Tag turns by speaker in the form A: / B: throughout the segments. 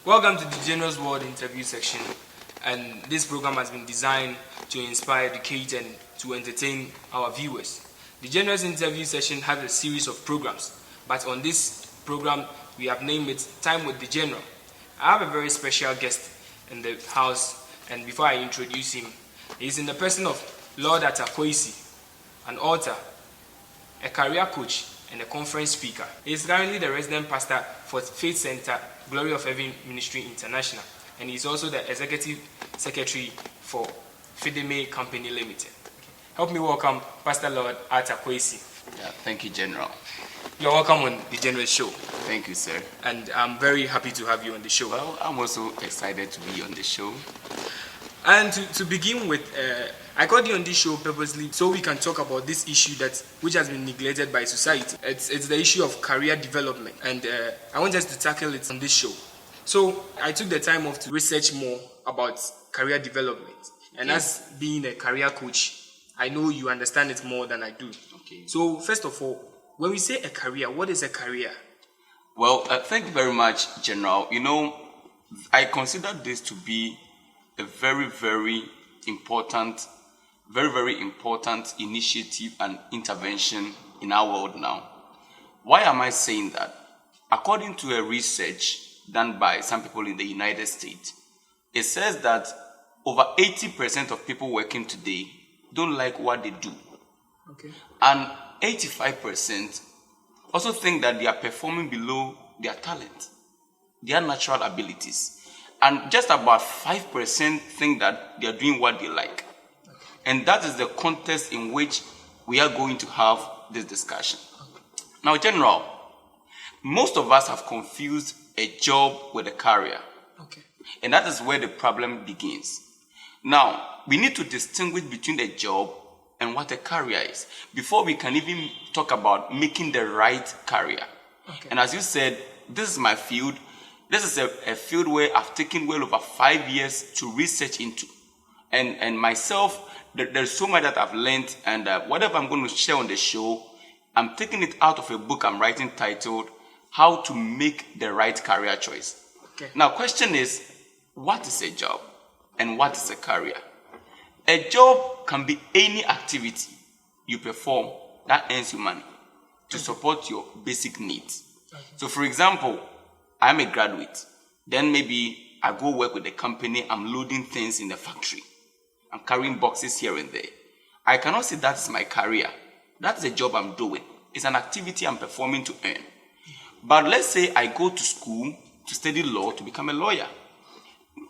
A: Welcome to the Generous World interview section, and this program has been designed to inspire, educate, and to entertain our viewers. The Generous interview session has a series of programs, but on this program we have named it Time with the General. I have a very special guest in the house, and before I introduce him, he is in the person of Lord Atta Quaisie, an author, a career coach, and a conference speaker. He is currently the resident pastor for Faith Center, Glory of Heaven Ministry International, and he is also the executive secretary for Fideme Company Limited. Help me welcome Pastor Lord Atta Quaisie.
B: Yeah, thank you, General.
A: You're welcome on the General Show.
B: Thank you, sir.
A: And I'm very happy to have you on the show.
B: Well, I'm also excited to be on the show.
A: And to begin with, I got you on this show purposely so we can talk about this issue which has been neglected by society. It's the issue of career development, and I want us to tackle it on this show. So I took the time off to research more about career development, and as being a career coach, I know you understand it more than I do.
B: Okay.
A: So first of all, when we say a career, what is a career?
B: Well, thank you very much, General. You know, I consider this to be a very important initiative and intervention in our world now. Why am I saying that? According to a research done by some people in the United States, it says that over 80% of people working today don't like what they do.
A: Okay. And
B: 85% also think that they are performing below their talent, their natural abilities. And just about 5% think that they are doing what they like. And that is the context in which we are going to have this discussion. Now, General, most of us have confused a job with a career.
A: Okay.
B: And that is where the problem begins. Now, we need to distinguish between a job and what a career is before we can even talk about making the right career.
A: Okay.
B: And as you said, this is my field. This is a field where I've taken well over 5 years to research into. And myself, there's so much that I've learned, and whatever I'm going to share on the show, I'm taking it out of a book I'm writing titled, How to Make the Right Career Choice.
A: Okay.
B: Now, question is, what is a job and what is a career? A job can be any activity you perform that earns you money to support your basic needs.
A: Okay.
B: So, for example, I'm a graduate. Then maybe I go work with a company. I'm loading things in the factory. I'm carrying boxes here and there. I cannot say that's my career. That's the job I'm doing. It's an activity I'm performing to earn. But let's say I go to school to study law to become a lawyer.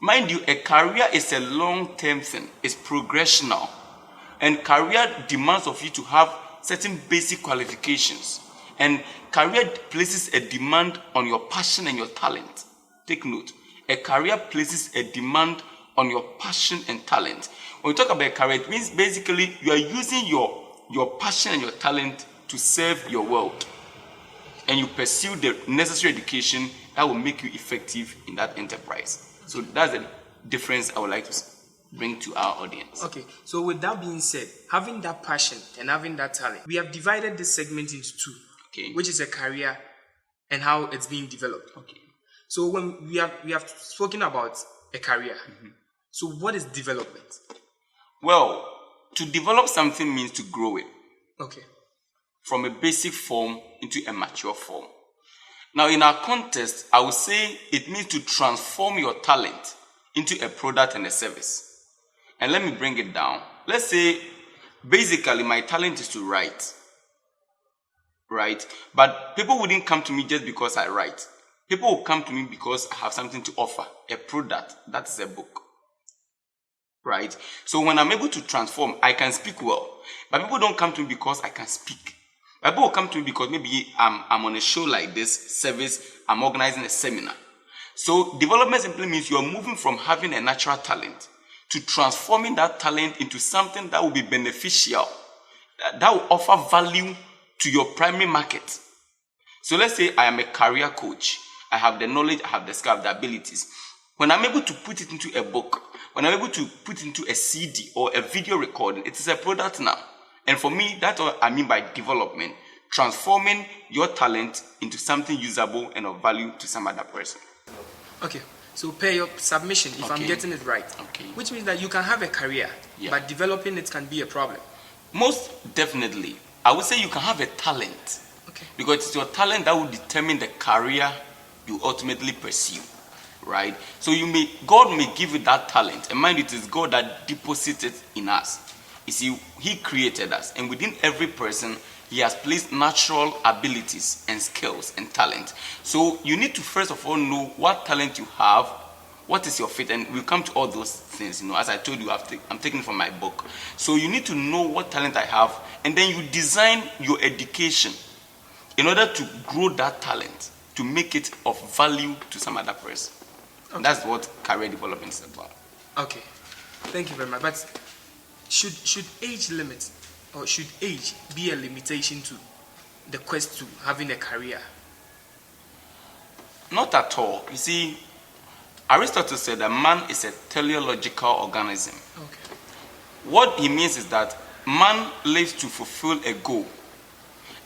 B: Mind you, a career is a long-term thing. It's progressional. And career demands of you to have certain basic qualifications. And career places a demand on your passion and your talent. Take note. A career places a demand on your passion and talent. When we talk about a career, it means basically you are using your passion and your talent to serve your world. And you pursue the necessary education that will make you effective in that enterprise. So that's the difference I would like to bring to our audience.
A: Okay, so with that being said, having that passion and having that talent, we have divided this segment into two.
B: Okay.
A: Which is a career and how it's being developed.
B: Okay.
A: So when we have spoken about a career, so what is development?
B: Well, to develop something means to grow it.
A: Okay.
B: From a basic form into a mature form. Now, in our context, I would say it means to transform your talent into a product and a service. And let me bring it down. Let's say, basically, my talent is to write. Right? But people wouldn't come to me just because I write. People will come to me because I have something to offer. A product. That is a book. Right? So when I'm able to transform, I can speak well. But people don't come to me because I can speak. But people will come to me because maybe I'm on a show like this, service, I'm organizing a seminar. So development simply means you're moving from having a natural talent to transforming that talent into something that will be beneficial, that will offer value to your primary market. So let's say I am a career coach. I have the knowledge, I have the skill, the abilities. When I'm able to put it into a book, when I'm able to put it into a CD or a video recording, it is a product now. And for me, that's what I mean by development. Transforming your talent into something usable and of value to some other person.
A: Okay, So per your submission, if I'm
B: Okay.
A: getting it right,
B: Okay.
A: which means that you can have a career,
B: Yeah.
A: but developing it can be a problem.
B: Most definitely. I would say you can have a talent.
A: Okay.
B: Because it's your talent that will determine the career you ultimately pursue. Right? So God may give you that talent. And mind you, it is God that deposited in us. You see, He created us. And within every person, He has placed natural abilities and skills and talent. So you need to first of all know what talent you have, what is your fit, and we'll come to all those things. As I told you, I'm taking from my book. So you need to know what talent I have, and then you design your education in order to grow that talent, to make it of value to some other person.
A: Okay.
B: That's what career development is about.
A: Okay. Thank you very much. But should age limit, or should age be a limitation to the quest to having a career?
B: Not at all. You see, Aristotle said that man is a teleological organism.
A: Okay.
B: What he means is that man lives to fulfill a goal.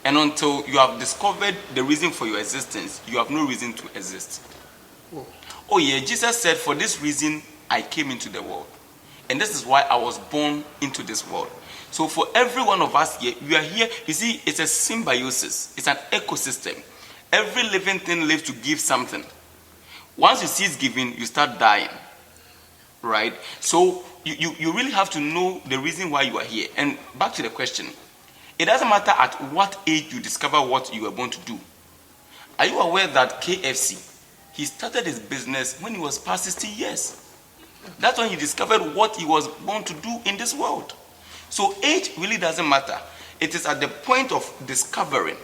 B: And until you have discovered the reason for your existence, you have no reason to exist.
A: Whoa.
B: Oh yeah, Jesus said, for this reason I came into the world. And this is why I was born into this world. So for every one of us here, we are here. You see, it's a symbiosis. It's an ecosystem. Every living thing lives to give something. Once you cease giving, you start dying. Right? So you really have to know the reason why you are here. And back to the question. It doesn't matter at what age you discover what you were born to do. Are you aware that KFC, he started his business when he was past 60 years? That's when he discovered what he was born to do in this world. So age really doesn't matter. It is at the point of discovering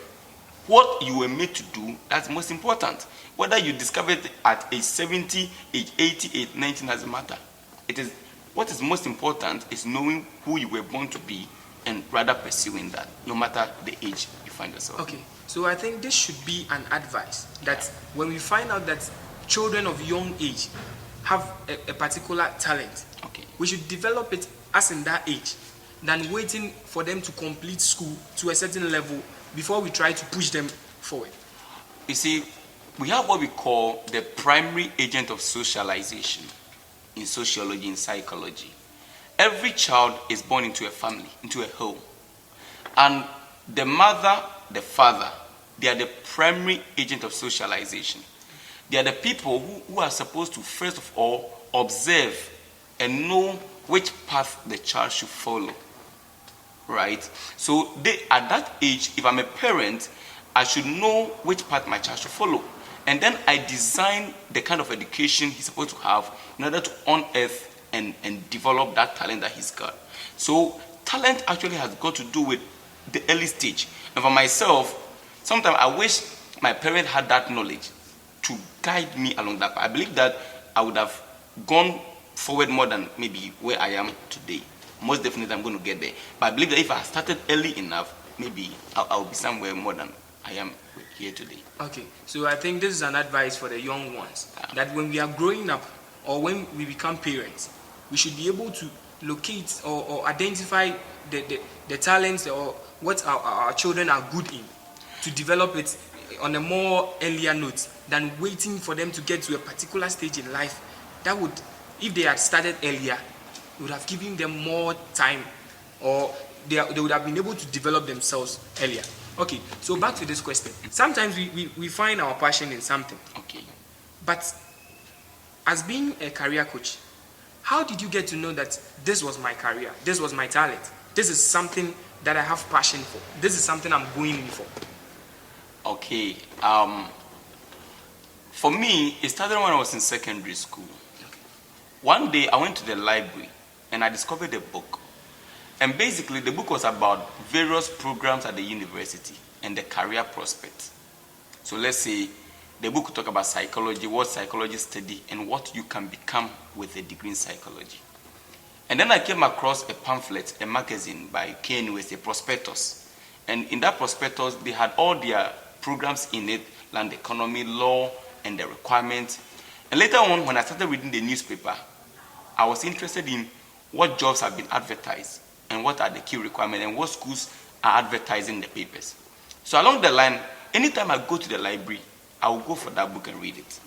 B: what you were made to do that's most important. Whether you discover it at age 70, age 80, age 90 doesn't matter. What is most important is knowing who you were born to be and rather pursuing that, no matter the age you find yourself.
A: Okay. So I think this should be an advice that when we find out that children of young age have a particular talent,
B: Okay.
A: we should develop it as in that age than waiting for them to complete school to a certain level before we try to push them forward.
B: You see, we have what we call the primary agent of socialization in sociology and psychology. Every child is born into a family, into a home. And the mother, the father, they are the primary agent of socialization. They are the people who are supposed to, first of all, observe and know which path the child should follow. Right? So at that age, if I'm a parent, I should know which path my child should follow. And then I design the kind of education he's supposed to have in order to unearth and develop that talent that he's got. So talent actually has got to do with the early stage. And for myself, sometimes I wish my parent had that knowledge to guide me along that path. I believe that I would have gone forward more than maybe where I am today. Most definitely I'm going to get there. But I believe that if I started early enough, maybe I'll be somewhere more than I am here today.
A: Okay, so I think this is an advice for the young ones, that when we are growing up or when we become parents, we should be able to locate or identify the talents or what our children are good in, to develop it on a more earlier note than waiting for them to get to a particular stage in life. That would, if they had started earlier, it would have given them more time, or they would have been able to develop themselves earlier. Okay, so back to this question. Sometimes we find our passion in something.
B: Okay.
A: But as being a career coach, how did you get to know that this was my career, this was my talent, this is something that I have passion for, this is something I'm going in for?
B: Okay. For me, it started when I was in secondary school.
A: Okay.
B: One day I went to the library and I discovered a book. And basically the book was about various programs at the university and the career prospects. So let's say the book would talk about psychology, what psychologists study, and what you can become with a degree in psychology. And then I came across a pamphlet, a magazine by KNUS, a prospectus. And in that prospectus, they had all their programs in it, land economy, law, and the requirements. And later on, when I started reading the newspaper, I was interested in what jobs have been advertised and what are the key requirements and what schools are advertising the papers. So along the line, anytime I go to the library, I will go for that book and read it.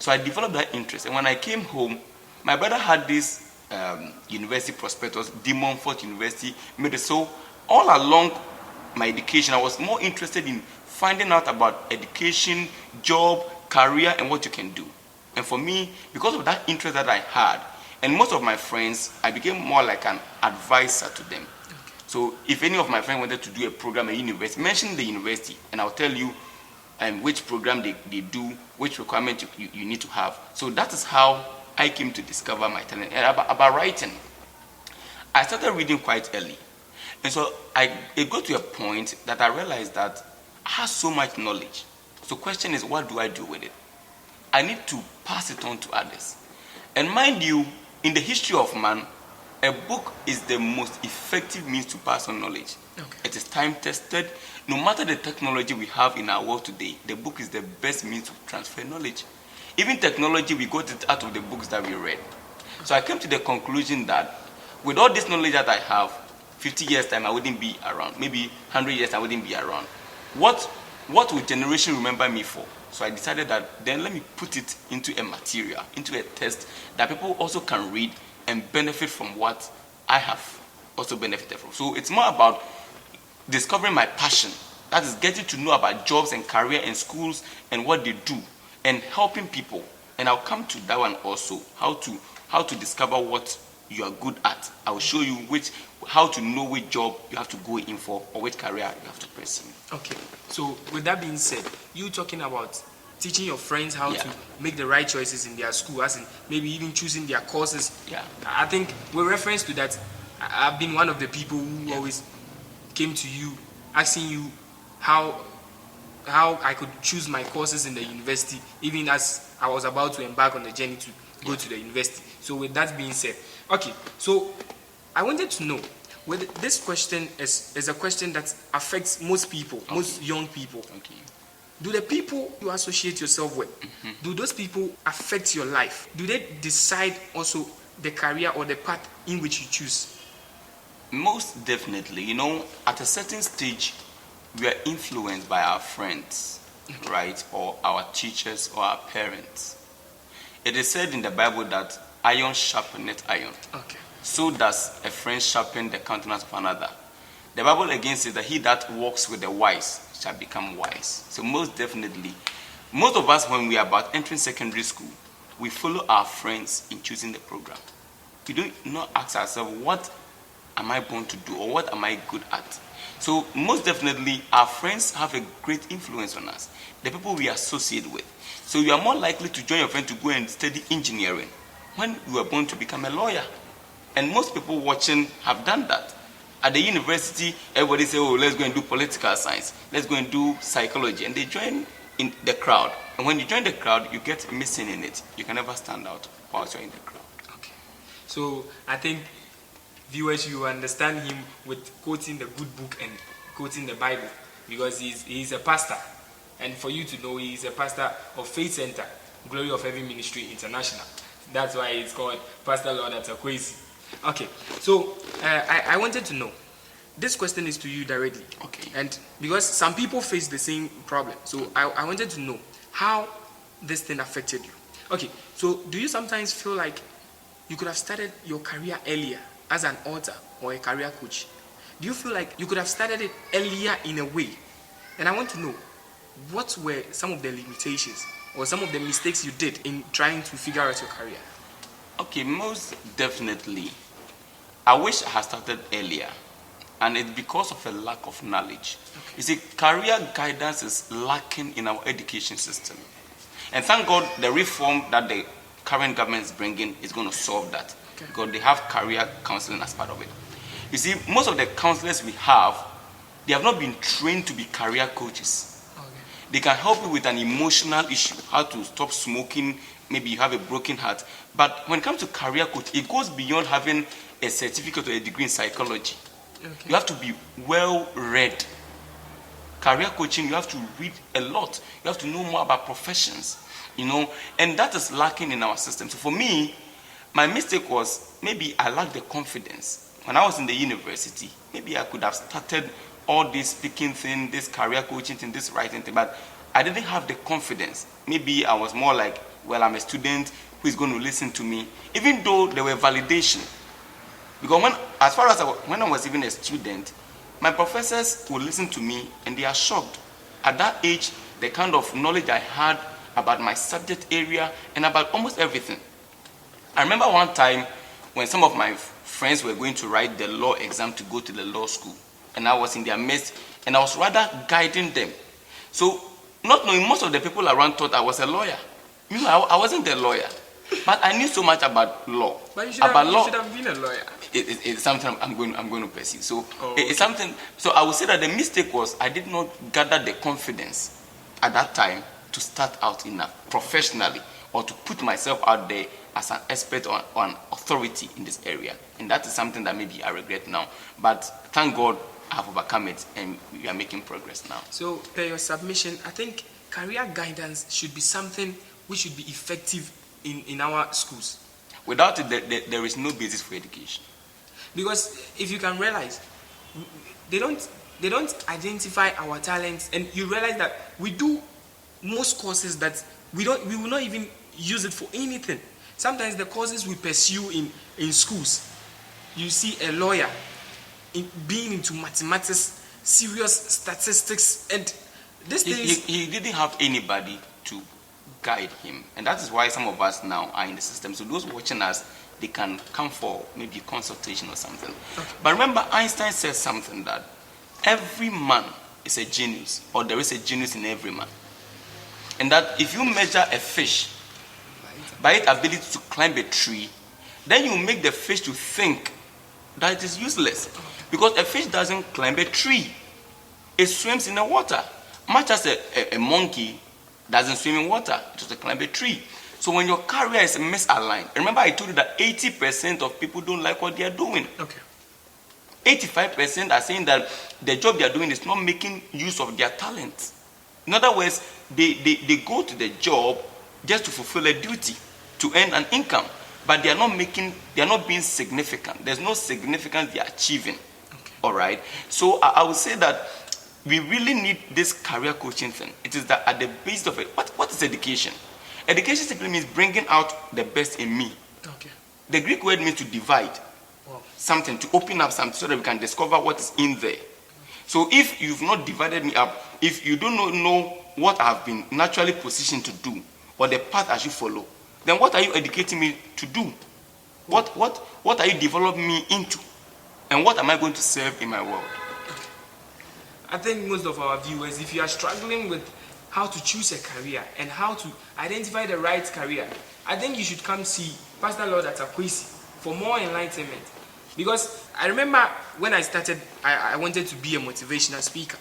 B: So I developed that interest. And when I came home, my brother had this university prospectus, De Montfort University, made it. So all along my education, I was more interested in finding out about education, job, career, and what you can do. And for me, because of that interest that I had, and most of my friends, I became more like an advisor to them. So if any of my friends wanted to do a program at university, mention the university, and I'll tell you which program they do, which requirement you need to have. So that is how I came to discover my talent. And about writing, I started reading quite early. And so it got to a point that I realized that I have so much knowledge. So the question is, what do I do with it? I need to pass it on to others. And mind you, in the history of man, a book is the most effective means to pass on knowledge.
A: Okay.
B: It is time tested. No matter the technology we have in our world today, the book is the best means to transfer knowledge. Even technology, we got it out of the books that we read. So I came to the conclusion that with all this knowledge that I have, 50 years time I wouldn't be around. Maybe 100 years I wouldn't be around. What will generation remember me for? So I decided that then let me put it into a material, into a text that people also can read and benefit from what I have also benefited from. So it's more about discovering my passion. That is getting to know about jobs and career and schools and what they do and helping people. And I'll come to that one also, how to discover what you are good at. I will show you how to know which job you have to go in for or which career you have to pursue.
A: Okay. So with that being said, you talking about teaching your friends how
B: Yeah.
A: to make the right choices in their school, as in maybe even choosing their courses.
B: Yeah.
A: I think with reference to that, I've been one of the people who always came to you asking you how I could choose my courses in the university, even as I was about to embark on the journey to go to the university. So with that being said, okay, so I wanted to know whether this question is a question that affects most people, most young people.
B: Okay.
A: Do the people you associate yourself with, do those people affect your life? Do they decide also the career or the path in which you choose?
B: Most definitely. You know, at a certain stage, we are influenced by our friends, right? Or our teachers or our parents. It is said in the Bible that iron sharpeneth iron.
A: Okay.
B: So does a friend sharpen the countenance of another. The Bible again says that he that walks with the wise shall become wise. So most definitely, most of us, when we are about entering secondary school, we follow our friends in choosing the program. We do not ask ourselves, what am I born to do or what am I good at? So most definitely, our friends have a great influence on us, the people we associate with. So you are more likely to join your friend to go and study engineering when you are born to become a lawyer. And most people watching have done that. At the university, everybody say, oh, let's go and do political science. Let's go and do psychology. And they join in the crowd. And when you join the crowd, you get missing in it. You can never stand out while you're in the crowd.
A: Okay. So I think viewers, you understand him with quoting the good book and quoting the Bible, because he's a pastor. And for you to know, he's a pastor of Faith Center, Glory of Heaven Ministry International. That's why it's called Pastor Lord Atta Quaisie. Okay, so I wanted to know, this question is to you directly.
B: Okay.
A: And because some people face the same problem, so I wanted to know how this thing affected you. Okay, so do you sometimes feel like you could have started your career earlier as an author or a career coach? Do you feel like you could have started it earlier in a way? And I want to know, what were some of the limitations or some of the mistakes you did in trying to figure out your career?
B: Okay, most definitely. I wish I had started earlier. And it's because of a lack of knowledge. Okay. You see, career guidance is lacking in our education system. And thank God the reform that the current government is bringing is going to solve that. Okay. Because they have career counseling as part of it. You see, most of the counselors we have, they have not been trained to be career coaches. Okay. They can help you with an emotional issue, how to stop smoking, maybe you have a broken heart. But when it comes to career coach, it goes beyond having a certificate or a degree in psychology. Okay. You have to be well read. Career coaching, you have to read a lot. You have to know more about professions, and that is lacking in our system. So for me, my mistake was maybe I lacked the confidence. When I was in the university, maybe I could have started all this speaking thing, this career coaching thing, this writing thing, but I didn't have the confidence. Maybe I was more like, well, I'm a student who is going to listen to me, even though there were validation. Because when I was even a student, my professors would listen to me and they are shocked. At that age, the kind of knowledge I had about my subject area and about almost everything. I remember one time when some of my friends were going to write the law exam to go to the law school, and I was in their midst, and I was rather guiding them. So, not knowing, most of the people around thought I was a lawyer. I wasn't a lawyer, but I knew so much about law.
A: But you should have been a lawyer.
B: It's something I'm going to pursue. So it's something. So I would say that the mistake was I did not gather the confidence at that time to start out enough professionally, or to put myself out there as an expert or an authority in this area. And that is something that maybe I regret now. But thank God I have overcome it and we are making progress now.
A: So per your submission, I think career guidance should be something which should be effective in our schools.
B: Without it, there is no basis for education.
A: Because if you can realize, they don't identify our talents, and you realize that we do most courses that we will not even use it for anything. Sometimes the courses we pursue in schools, you see a lawyer being into mathematics, serious statistics, and this thing.
B: He didn't have anybody to guide him, and that is why some of us now are in the system. So those watching us, they can come for maybe consultation or something. Okay. But remember, Einstein said something that every man is a genius, or there is a genius in every man. And that if you measure a fish by its ability to climb a tree, then you make the fish to think that it is useless. Because a fish doesn't climb a tree. It swims in the water. Much as a monkey doesn't swim in water, it doesn't climb a tree. So when your career is misaligned, remember I told you that 80% of people don't like what they are doing.
A: Okay.
B: 85% are saying that the job they are doing is not making use of their talents. In other words, they go to the job just to fulfill a duty, to earn an income, but they are not being significant. There's no significance they are achieving.
A: Okay.
B: All right. So I would say that we really need this career coaching thing. It is that at the base of it. What is education? Education simply means bringing out the best in me.
A: Okay.
B: The Greek word means to divide.
A: Wow.
B: Something, to open up something so that we can discover what is in there. So if you've not divided me up, if you do not know what I have been naturally positioned to do, or the path I should follow, then what are you educating me to do? What are you developing me into? And what am I going to serve in my world?
A: I think most of our viewers, if you are struggling with how to choose a career and how to identify the right career, I think you should come see Pastor Lord Atta Quaisie for more enlightenment. Because I remember when I started, I wanted to be a motivational speaker.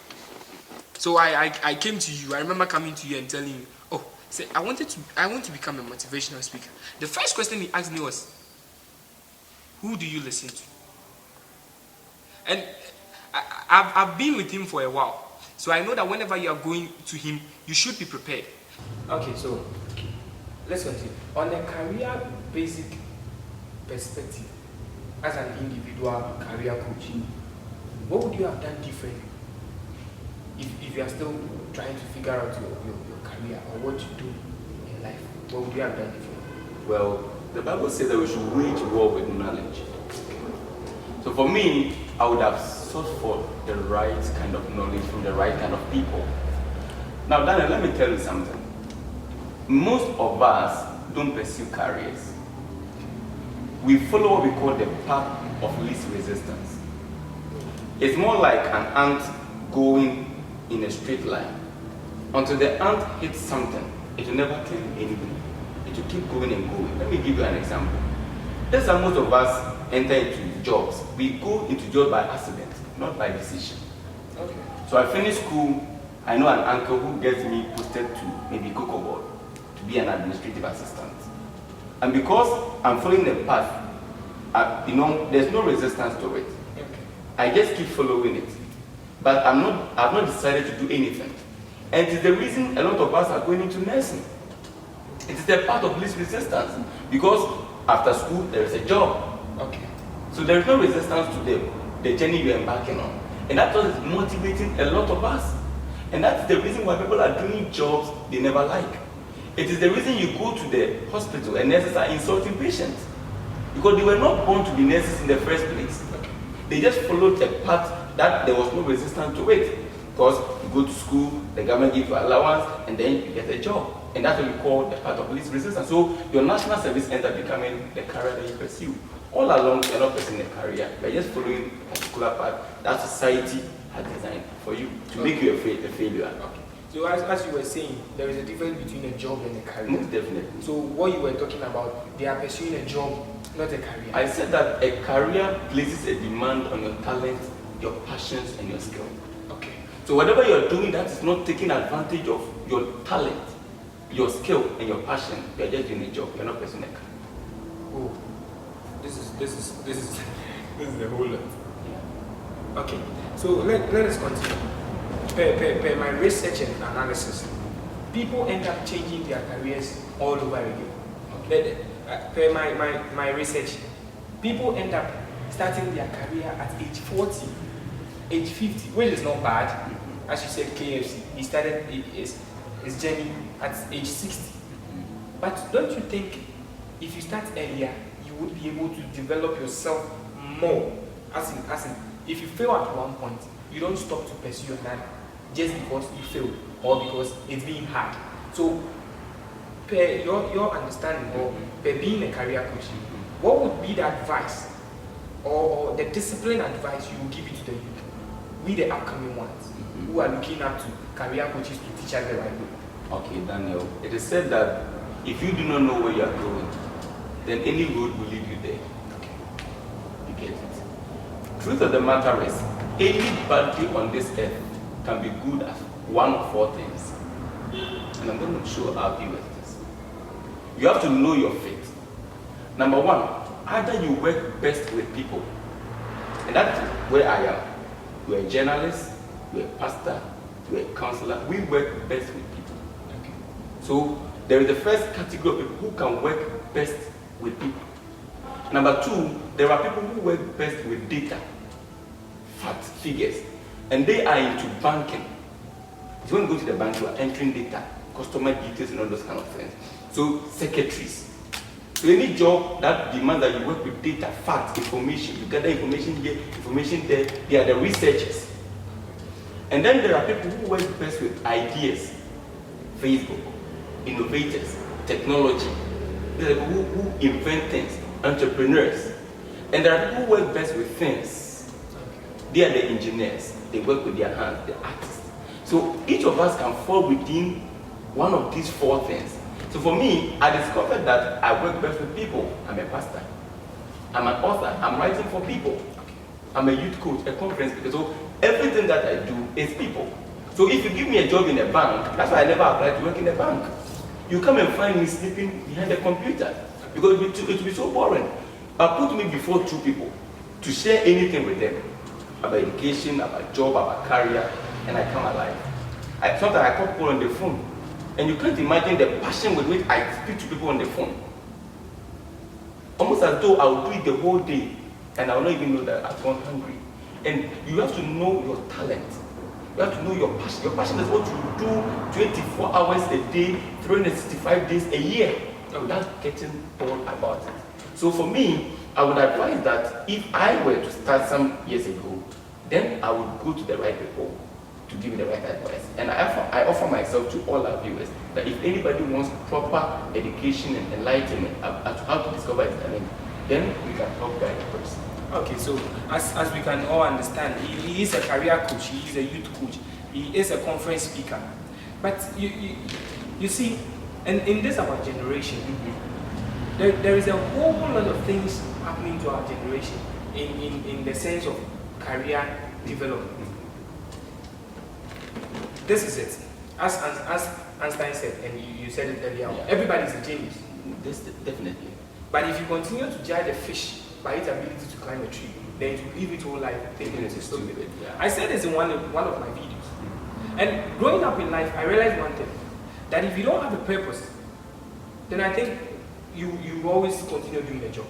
A: So I came to you. I remember coming to you and telling you, oh, say I want to become a motivational speaker. The first question he asked me was, who do you listen to? And I've been with him for a while. So I know that whenever you are going to him, you should be prepared. Okay, so let's continue. On a career basic perspective, as an individual career coach, what would you have done differently if you are still trying to figure out your career or what to do in life? What would you have done differently?
B: Well, the Bible says that we should wage war with knowledge. So for me, I would have sought for the right kind of knowledge from the right kind of people. Now, Daniel, let me tell you something. Most of us don't pursue careers. We follow what we call the path of least resistance. It's more like an ant going in a straight line. Until the ant hits something, it will never turn anywhere. It will keep going and going. Let me give you an example. That's how most of us enter into jobs. We go into jobs by accident, not by decision.
A: Okay.
B: So I finished school. I know an uncle who gets me posted to maybe Cocoa Board to be an administrative assistant. And because I'm following the path, there's no resistance to it.
A: Okay.
B: I just keep following it. But I've not decided to do anything. And it is the reason a lot of us are going into nursing. It is the path of least resistance. Because after school, there is a job.
A: Okay.
B: So there is no resistance to the journey you're embarking on. And that's what is motivating a lot of us. And that's the reason why people are doing jobs they never like. It is the reason you go to the hospital and nurses are insulting patients. Because they were not born to be nurses in the first place. They just followed a path that there was no resistance to it. Because you go to school, the government gives you allowance, and then you get a job. And that's what we call the path of least resistance. So your national service ends up becoming the career that you pursue. All along, you're not pursuing a career. You're just following a particular path that society has designed for you to make you a failure.
A: Okay. So as you were saying, there is a difference between a job and a career.
B: Most definitely.
A: So what you were talking about, they are pursuing a job, not a career.
B: I said that a career places a demand on your talent, your passions, and your skill.
A: Okay.
B: So whatever you're doing that is not taking advantage of your talent, your skill, and your passion, you're just doing a job. You're not pursuing a career.
A: Oh, this is the whole lot. Yeah. Okay. So let us continue. Per my research and analysis, people end up changing their careers all over again. Okay. Per my research, people end up starting their career at age 40, age 50, which is not bad. As you said, KFC, he started his journey at age 60. But don't you think if you start earlier, you would be able to develop yourself more? As in, if you fail at one point, you don't stop to pursue another just because you failed or because it's being hard. So, per your understanding or per being a career coach, what would be the advice or the discipline advice you would give it to the youth? We the upcoming ones who are looking up to career coaches to teach us the right way.
B: Okay, Daniel. It is said that if you do not know where you are going, then any road will lead you there.
A: Okay.
B: You get it. Truth of the matter is, anybody on this earth can be good at one of four things. And I'm going to show our viewers this. You have to know your fit. Number one, either you work best with people. And that's where I am. You're a journalist, you're a pastor, you're a counselor. We work best with people.
A: Okay.
B: So there is the first category of people who can work best with people. Number two, there are people who work best with data, facts, figures, and they are into banking. So when you go to the bank, you are entering data, customer details, and all those kind of things. So secretaries. So any job that demands that you work with data, facts, information, you gather information here, information there, they are the researchers. And then there are people who work best with ideas, Facebook, innovators, technology. There are people who invent things, entrepreneurs. And there are people who work best with things. They are the engineers. They work with their hands, the artists. So each of us can fall within one of these four things. So for me, I discovered that I work best with people. I'm a pastor. I'm an author. I'm writing for people. I'm a youth coach, a conference speaker. So everything that I do is people. So if you give me a job in a bank, that's why I never applied to work in a bank. You come and find me sleeping behind a computer because it will be so boring. But put me before two people to share anything with them about education, about job, about career, and I come alive. Sometimes I call people on the phone, and you can't imagine the passion with which I speak to people on the phone. Almost as though I will do it the whole day, and I will not even know that I've gone hungry. And you have to know your talent. You have to know your passion. Your passion is what you do 24 hours a day, 365 days a year, without getting bored about it. So for me, I would advise that if I were to start some years ago, then I would go to the right people to give me the right advice. And I offer myself to all our viewers that if anybody wants proper education and enlightenment as to how to discover his talent, then we can help guide the person.
A: Okay, so as we can all understand, he is a career coach, he is a youth coach, he is a conference speaker. But you see, and in this our generation, there is a whole lot of things happening to our generation in the sense of career development. This is it. As Einstein said, and you said it earlier, everybody is a genius.
B: This definitely.
A: But if you continue to judge a fish by its ability to climb a tree, then you live its whole life thinking it's stupid.
B: Yeah.
A: I said this in one of my videos. And growing up in life, I realized one thing, that if you don't have a purpose, then I think you always continue doing a job.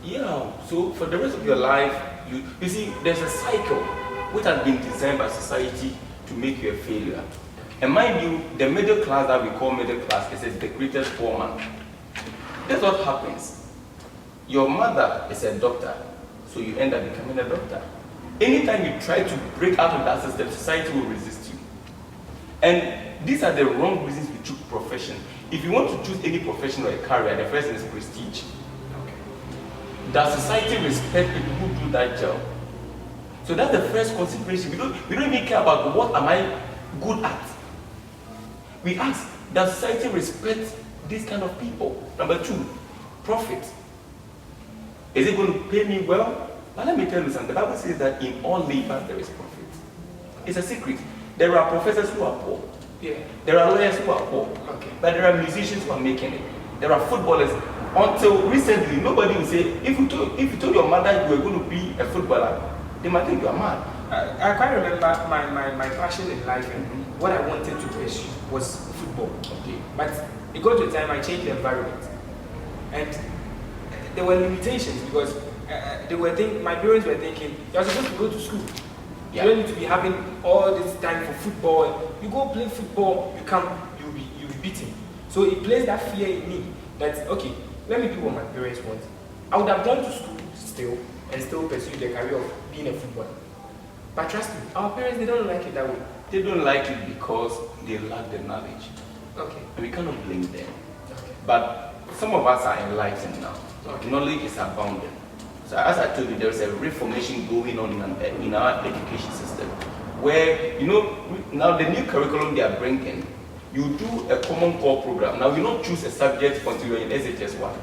B: Yeah, so for the rest of your life, you see, there's a cycle which has been designed by society to make you a failure. And mind you, the middle class that we call middle class is the greatest poor man. That's what happens. Your mother is a doctor, so you end up becoming a doctor. Anytime you try to break out of that system, society will resist you. And these are the wrong reasons we choose profession. If you want to choose any profession or a career, the first thing is prestige. Does society respect people who do that job? So that's the first consideration. We don't even care about what am I good at. We ask, does society respect these kind of people? Number two, profit. Is it going to pay me well? But let me tell you something. The Bible says that in all labor there is profit. It's a secret. There are professors who are poor.
A: Yeah.
B: There are lawyers who are poor.
A: Okay.
B: But there are musicians who are making it. There are footballers. Until recently, nobody would say, if you told your mother you were going to be a footballer, they might think you are mad.
A: I quite remember my passion in life and what I wanted to pursue was football.
B: Okay.
A: But it got to a time I changed the environment. And there were limitations because my parents were thinking, you're supposed to go to school.
B: Yeah.
A: You don't need to be having all this time for football. You go play football, you'll be beaten. So it placed that fear in me that, okay, let me do what my parents want. I would have gone to school still and still pursue the career of being a footballer. But trust me, our parents, they don't like it that way.
B: They don't like it because they lack the knowledge.
A: Okay.
B: And we cannot blame them.
A: Okay.
B: But some of us are enlightened now.
A: Okay.
B: Knowledge is abounding. So as I told you, there is a reformation going on in our education system where, now the new curriculum they are bringing, you do a common core program. Now you don't choose a subject until you're in SHS 1.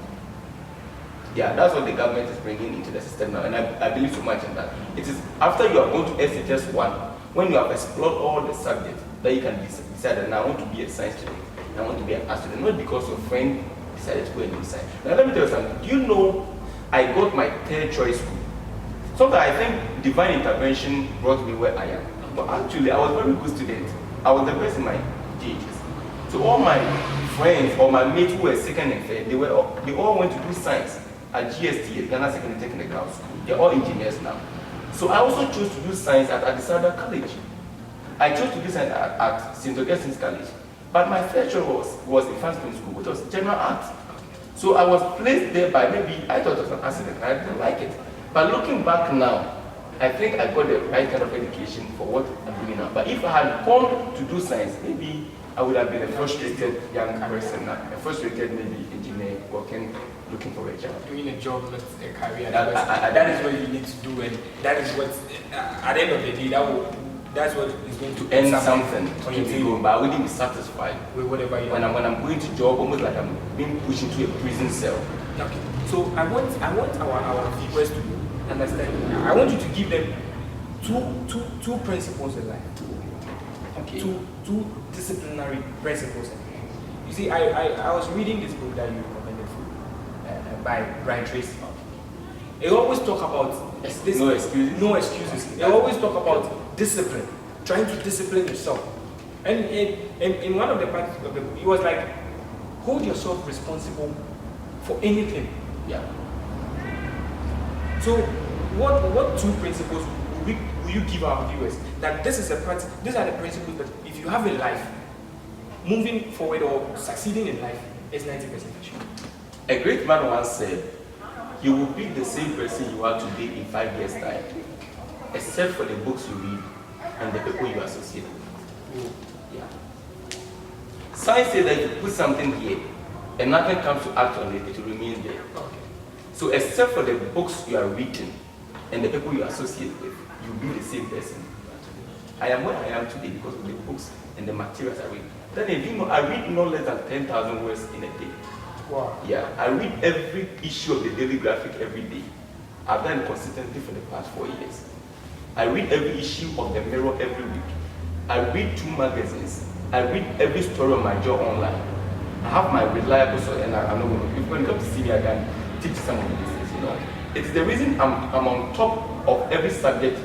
B: Yeah, that's what the government is bringing into the system now, and I believe so much in that. It is after you have gone to SHS 1, when you have explored all the subjects, that you can decide that now I want to be a science student, I want to be an art student, not because your friend decided to go and do science. Now let me tell you something. Do you know I got my third choice school? Sometimes I think divine intervention brought me where I am. But actually, I was a very good student. I was the best in my GHS. So all my friends or my mates who were second and third, they all went to do science at GST, Ghana Secondary Technical School. They're all engineers now. So I also chose to do science at Adisada College. I chose to do science at St. Augustine's College. But my third choice was in Fancy School, which was general arts. So I was placed there by maybe, I thought it was an accident, I didn't like it. But looking back now, I think I got the right kind of education for what I'm doing now. But if I had gone to do science, maybe I would have been a frustrated young person, a frustrated maybe engineer working, looking for a job.
A: Doing a job, not a career.
B: That
A: is what you need to do, and that is what, at the end of the day, that's what is going to
B: end something
A: on your
B: to
A: table.
B: go, but I wouldn't be satisfied
A: with whatever you
B: when I'm going to job, almost like I'm being pushed into a prison cell.
A: Okay. So I want our viewers to understand. I want you to give them two principles in life.
B: Okay.
A: Two disciplinary principles. You see, I was reading this book that you recommended by Brian Tracy. It always talk about this,
B: no excuses.
A: No excuses. It always talk about discipline, trying to discipline yourself. And in one of the parts of the book, he was like, hold yourself responsible for anything.
B: Yeah.
A: So, what two principles will you give our viewers? That these are the principles that if you have a life, moving forward or succeeding in life is 90% sure.
B: A great man once said, you will be the same person you are today in 5 years' time, except for the books you read and the people you associate with. Yeah. Science says that if you put something here and nothing comes to act on it, it will remain there.
A: Okay.
B: So except for the books you are reading and the people you associate with, you'll be the same person. I am where I am today because of the books and the materials I read. Then if you know, I read no less than 10,000 words in a day.
A: Wow.
B: Yeah, I read every issue of the Daily Graphic every day. I've done it consistently for the past 4 years. I read every issue of the Mirror every week. I read 2 magazines. I read every story on my job online. I have my reliable source, and I'm not going to. If when you come to see me, I can teach some of these things. It's the reason I'm on top of every subject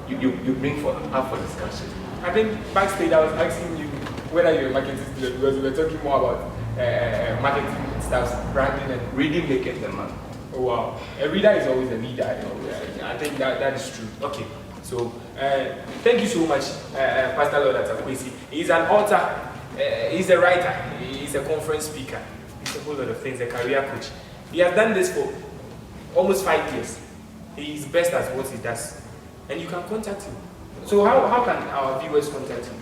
B: you bring for discussion.
A: I think backstage I was asking you whether you're a marketing student because we were talking more about marketing stuff, branding, and
B: reading makes the man.
A: Oh wow, a reader is always a leader. I think that is true. Okay, So thank you so much, Pastor Lord Atta Quaisie. He's an author, he's a writer, he's a conference speaker, he's a whole lot of things, a career coach. He has done this for almost 5 years. He is best at what he does. And you can contact him. So how can our viewers contact him?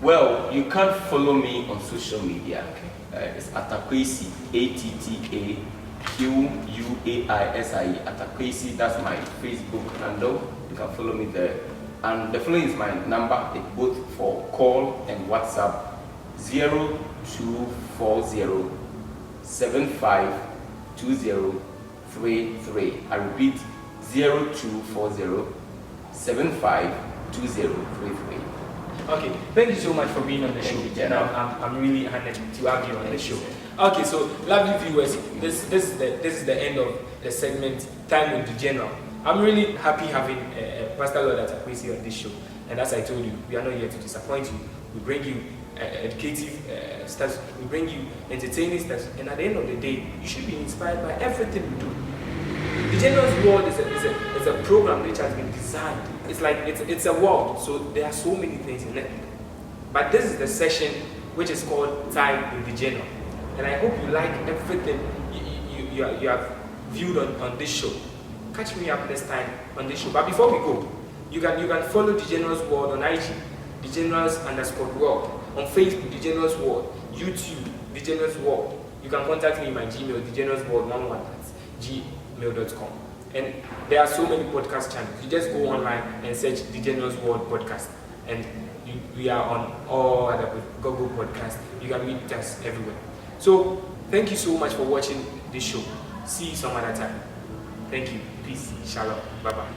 B: Well, you can follow me on social media. It's Atta Quaisie, ATTAQUAISIE, Atta Quaisie. That's my Facebook handle. You can follow me there. And the following is my number, it's both for call and WhatsApp: 0240 752033. I repeat, 0240 752033.
A: Okay, thank you so much for being on the show. And I'm really honored to have you on the show. Okay, so lovely viewers, this is the end of the segment Time with the General. I'm really happy having Pastor Lord Atta Quaisie on this show. And as I told you, we are not here to disappoint you. We bring you educative stuff, we bring you entertaining stuff, and at the end of the day, you should be inspired by everything we do. The General's World is a program which has been designed. It's like it's a world, so there are so many things in it. But this is the session which is called Time with the General, and I hope you like everything you have viewed on this show. Catch me up next time on this show. But before we go, you can follow the General's World on IG, the General's_world, on Facebook, the General's World, YouTube, the General's World. You can contact me in my Gmail, thegeneralsworld11@gmail.com. And there are so many podcast channels. You just go online and search the General's World podcast, and we are on all other Google podcasts. You can meet us everywhere. So thank you so much for watching this show. See you some other time. Thank you. Peace. Shalom. Bye bye.